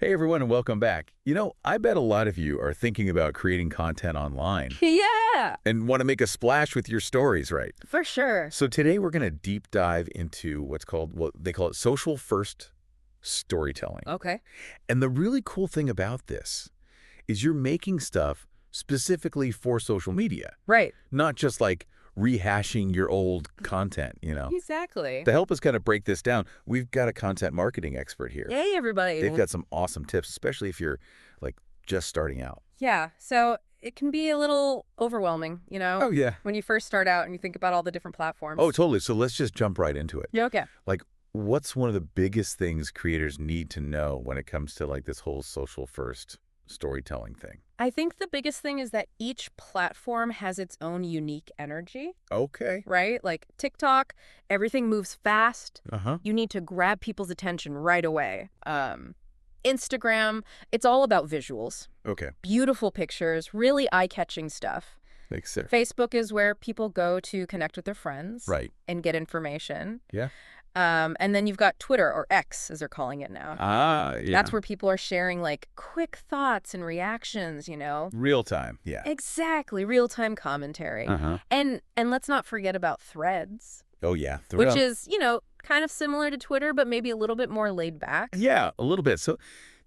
Hey everyone, and welcome back. I bet a lot of you are thinking about creating content online Yeah, and want to make a splash with your stories, right? for sure. So today we're going to deep dive into what they call it social first storytelling. Okay. And the really cool thing about this is you're making stuff specifically for social media, Right. not just like rehashing your old content. Exactly. To help us kind of break this down, we've got a content marketing expert here. Hey, everybody. They've got some awesome tips, especially if you're like just starting out. Yeah, so it can be a little overwhelming, Oh, yeah. when you first start out and you think about all the different platforms. Oh, totally. So let's just jump right into it. Yeah, okay. Like, what's one of the biggest things creators need to know when it comes to like this whole social first storytelling thing? I think the biggest thing is that each platform has its own unique energy, Okay. right? Like TikTok, everything moves fast. Uh-huh. You need to grab people's attention right away. Instagram, it's all about visuals, Okay. beautiful pictures, really eye-catching stuff. Makes sense. Facebook is where people go to connect with their friends Right. and get information. Yeah. And then you've got Twitter, or X, as they're calling it now. Ah, yeah. That's where people are sharing, like, quick thoughts and reactions, Real time. Yeah. Exactly, real-time commentary. Uh-huh. And let's not forget about Threads, Oh, yeah. which is, kind of similar to Twitter, but maybe a little bit more laid back. Yeah, a little bit. So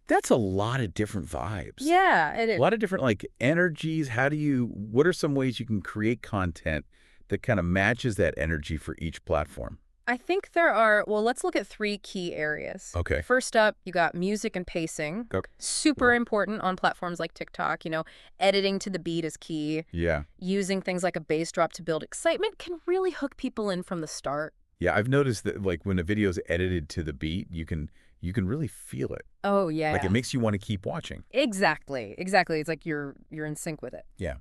that's a lot of different vibes. Yeah, it A is. lot of different like energies. What are some ways you can create content that kind of matches that energy for each platform? I think there are, well, let's look at three key areas. Okay. First up, you got music and pacing. Okay. Super important on platforms like TikTok. Editing to the beat is key. Yeah. Using things like a bass drop to build excitement can really hook people in from the start. Yeah, I've noticed that like when a video is edited to the beat, you can really feel it. Oh, yeah. Like it makes you want to keep watching. Exactly. Exactly. It's like you're in sync with it. Yeah.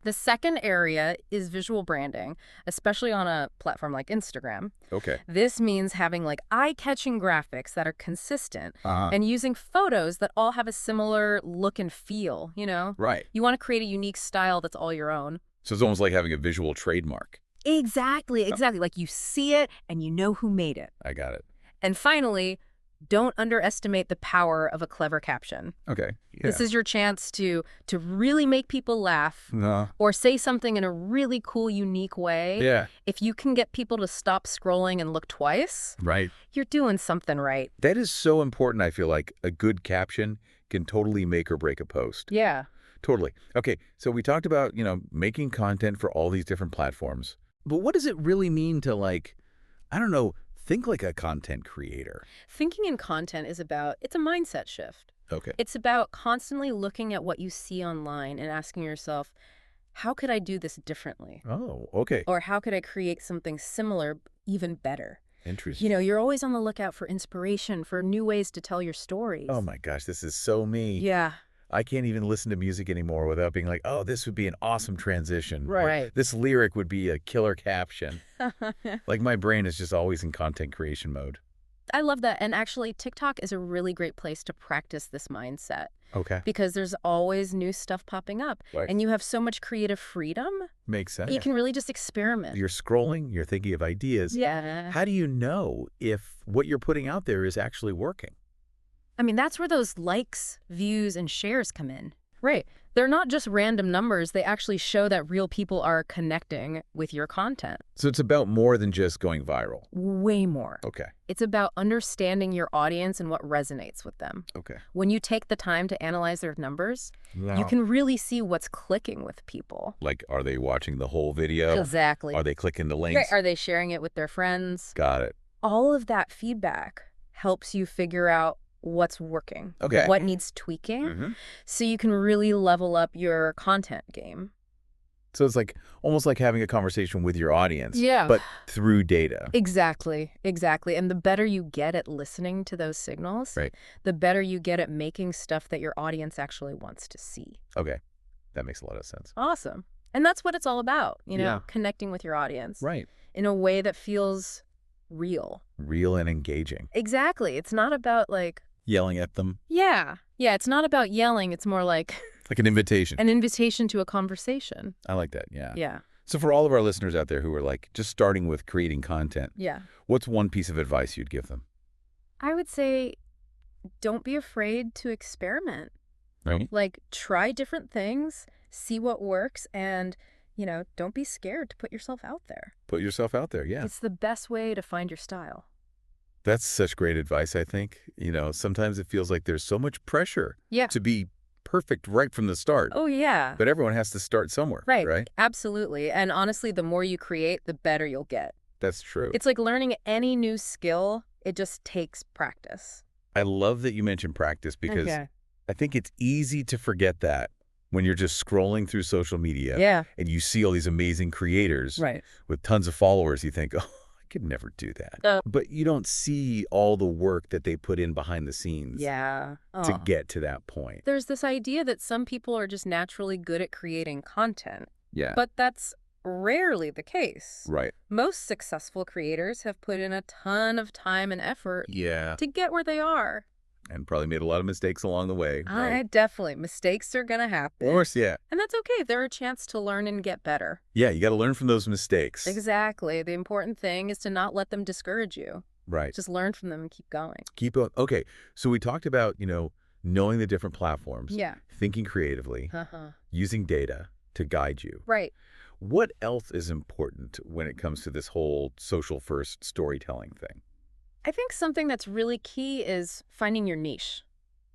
The second area is visual branding, especially on a platform like Instagram. Okay. This means having like eye-catching graphics that are consistent Uh-huh. and using photos that all have a similar look and feel, Right. You want to create a unique style that's all your own. So it's almost like having a visual trademark. Exactly. Like you see it and you know who made it. I got it. And finally, don't underestimate the power of a clever caption. Okay. Yeah. This is your chance to really make people laugh No. or say something in a really cool, unique way. Yeah. If you can get people to stop scrolling and look twice, Right. you're doing something right. That is so important. I feel like a good caption can totally make or break a post. Yeah. Totally. Okay. So we talked about, making content for all these different platforms. But what does it really mean to I don't know, think like a content creator? Thinking in content is it's a mindset shift. Okay. It's about constantly looking at what you see online and asking yourself, how could I do this differently? Oh, okay. Or how could I create something similar, even better? Interesting. You're always on the lookout for inspiration, for new ways to tell your stories. Oh my gosh, this is so me. Yeah. I can't even listen to music anymore without being like, oh, this would be an awesome transition. Right. This lyric would be a killer caption. Like my brain is just always in content creation mode. I love that. And actually, TikTok is a really great place to practice this mindset Okay. because there's always new stuff popping up. Right. And you have so much creative freedom. Makes sense. You can really just experiment. You're scrolling, you're thinking of ideas. Yeah. How do you know if what you're putting out there is actually working? I mean, that's where those likes, views, and shares come in. Right. They're not just random numbers. They actually show that real people are connecting with your content. So it's about more than just going viral. Way more. Okay. It's about understanding your audience and what resonates with them. Okay. When you take the time to analyze their numbers, you can really see what's clicking with people. Like, are they watching the whole video? Exactly. Are they clicking the links? Right. Are they sharing it with their friends? Got it. All of that feedback helps you figure out what's working, Okay. what needs tweaking, Mhm. so you can really level up your content game. So it's like almost like having a conversation with your audience. Yeah. But through data. Exactly. And the better you get at listening to those signals, Right. the better you get at making stuff that your audience actually wants to see. Okay. That makes a lot of sense. Awesome. And that's what it's all about, Yeah. connecting with your audience Right. in a way that feels real. Real and engaging. Exactly. It's not about Yelling at them. yeah, it's not about yelling. It's more like Like an invitation. an invitation to a conversation. I like that. Yeah. Yeah. So for all of our listeners out there who are like just starting with creating content, Yeah. what's one piece of advice you'd give them? I would say Don't be afraid to experiment. Right. Like, try different things, see what works, and, don't be scared to put yourself out there. Put yourself out there. Yeah. It's the best way to find your style. That's such great advice, I think. Sometimes it feels like there's so much pressure Yeah. to be perfect right from the start. Oh, yeah. But everyone has to start somewhere, Right. right? Absolutely. And honestly, the more you create, the better you'll get. That's true. It's like learning any new skill. It just takes practice. I love that you mentioned practice because Okay. I think it's easy to forget that when you're just scrolling through social media Yeah. and you see all these amazing creators Right. with tons of followers. You think, oh, I could never do that. But you don't see all the work that they put in behind the scenes Yeah. to Aw. get to that point. There's this idea that some people are just naturally good at creating content, Yeah. but that's rarely the case. Right. Most successful creators have put in a ton of time and effort Yeah. to get where they are. And probably made a lot of mistakes along the way. Right? Definitely. Mistakes are going to Of happen. course, yeah. And that's okay. They're a chance to learn and get better. Yeah, you got to learn from those mistakes. Exactly. The important thing is to not let them discourage you. Right. Just learn from them and keep going. Keep on. Okay, so we talked about, knowing the different platforms, Yeah. thinking creatively, Uh-huh. using data to guide you. Right. What else is important when it comes to this whole social first storytelling thing? I think something that's really key is finding your niche.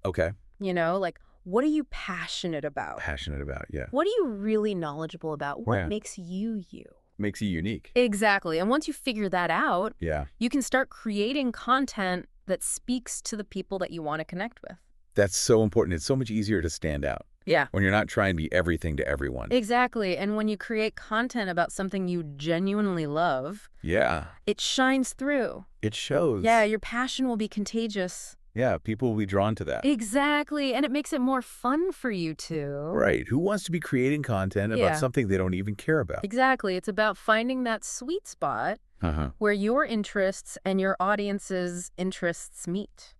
Okay. Like, what are you passionate about? Passionate about, yeah. What are you really knowledgeable about? What Yeah. makes you you? Makes you unique. Exactly. And once you figure that out, Yeah. you can start creating content that speaks to the people that you want to connect with. That's so important. It's so much easier to stand out Yeah. when you're not trying to be everything to everyone. Exactly. And when you create content about something you genuinely love, Yeah. it shines through. It shows. Yeah, your passion will be contagious. Yeah, people will be drawn to that. Exactly. And it makes it more fun for you too. Right. Who wants to be creating content about Yeah. something they don't even care about? Exactly. It's about finding that sweet spot Uh-huh. where your interests and your audience's interests meet.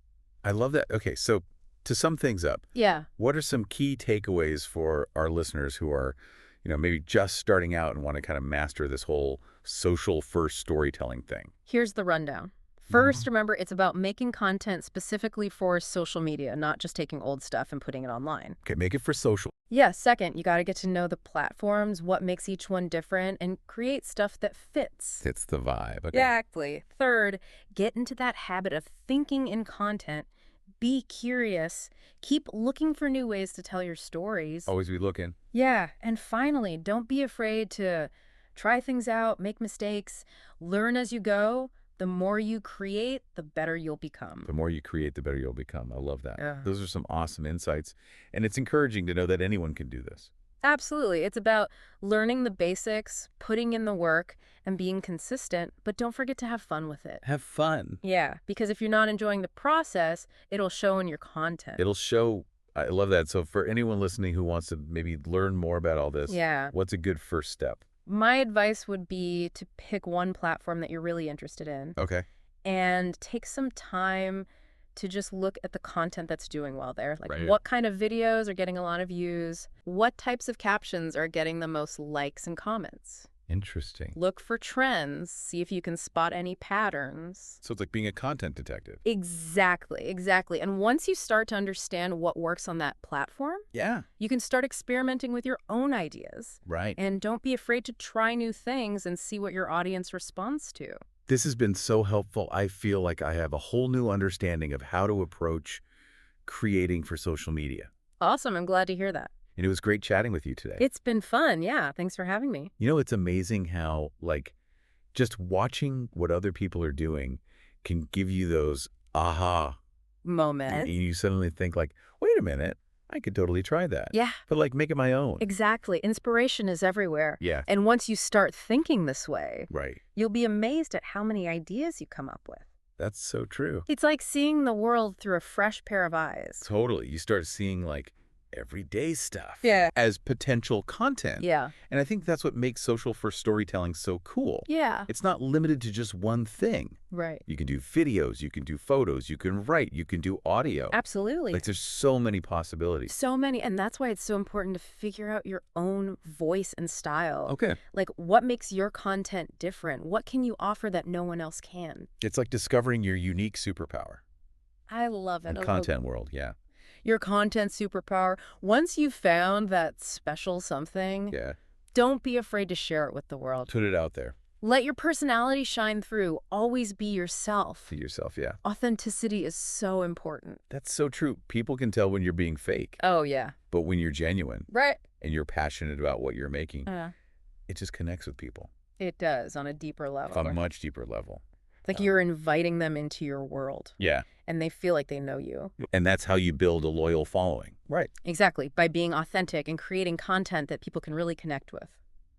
I love that. Okay, so to sum things up, Yeah. what are some key takeaways for our listeners who are, maybe just starting out and want to kind of master this whole social first storytelling thing? Here's the rundown. First, remember, it's about making content specifically for social media, not just taking old stuff and putting it online. Okay, make it for social. Yeah, second, you got to get to know the platforms, what makes each one different, and create stuff that fits. It's the vibe. Okay. Exactly. Third, get into that habit of thinking in content. Be curious. Keep looking for new ways to tell your stories. Always be looking. Yeah, and finally, don't be afraid to try things out, make mistakes, learn as you go. The more you create, the better you'll become. The more you create, the better you'll become. I love that. Yeah. Those are some awesome insights. And it's encouraging to know that anyone can do this. Absolutely. It's about learning the basics, putting in the work, and being consistent, but don't forget to have fun with it. Have fun. Yeah, because if you're not enjoying the process, it'll show in your content. It'll show. I love that. So for anyone listening who wants to maybe learn more about all this, Yeah. what's a good first step? My advice would be to pick one platform that you're really interested in Okay. and take some time to just look at the content that's doing well there. Like, Right. what kind of videos are getting a lot of views? What types of captions are getting the most likes and comments? Interesting. Look for trends, see if you can spot any patterns. So it's like being a content detective. Exactly. And once you start to understand what works on that platform, Yeah. you can start experimenting with your own ideas. Right. And don't be afraid to try new things and see what your audience responds to. This has been so helpful. I feel like I have a whole new understanding of how to approach creating for social media. Awesome. I'm glad to hear that. And it was great chatting with you today. It's been fun. Yeah. Thanks for having me. It's amazing how, just watching what other people are doing can give you those aha. Moment. You suddenly think wait a minute, I could totally try that. Yeah. But make it my own. Exactly. Inspiration is everywhere. Yeah. And once you start thinking this way, Right. you'll be amazed at how many ideas you come up with. That's so true. It's like seeing the world through a fresh pair of eyes. Totally. You start seeing everyday stuff Yeah. as potential content. Yeah. And I think that's what makes social first storytelling so cool. Yeah. It's not limited to just one thing. Right. You can do videos, you can do photos, you can write, you can do audio. Absolutely. There's so many possibilities. So many. And that's why it's so important to figure out your own voice and style. Okay. What makes your content different? What can you offer that no one else can? It's like discovering your unique superpower. I love it. And I love content world, yeah. your content superpower. Once you've found that special something, Yeah. don't be afraid to share it with the world. Put it out there Let your personality shine through. Always be yourself. to yourself, yeah. Authenticity is so important. That's so true. People can tell when you're being fake, Oh, yeah. but when you're genuine Right. and you're passionate about what you're making, Uh, it just connects with people it does on a deeper level. on a much deeper level. Like you're inviting them into your world Yeah. and they feel like they know you. And that's how you build a loyal following. Right. Exactly. By being authentic and creating content that people can really connect with.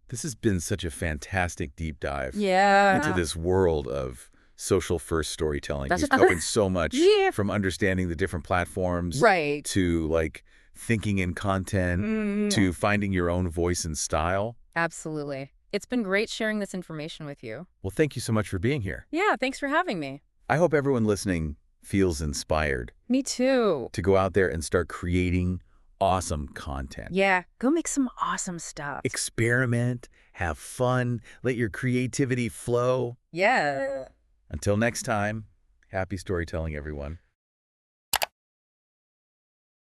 This has been such a fantastic deep dive Yeah. into this world of social first storytelling. That's You've what- covered so much Yeah. from understanding the different platforms Right. to like thinking in content to finding your own voice and style. Absolutely. It's been great sharing this information with you. Well, thank you so much for being here. Yeah, thanks for having me. I hope everyone listening feels inspired Me too. to go out there and start creating awesome content. Yeah, go make some awesome stuff. Experiment, have fun, let your creativity flow. Yeah. Until next time, happy storytelling, everyone.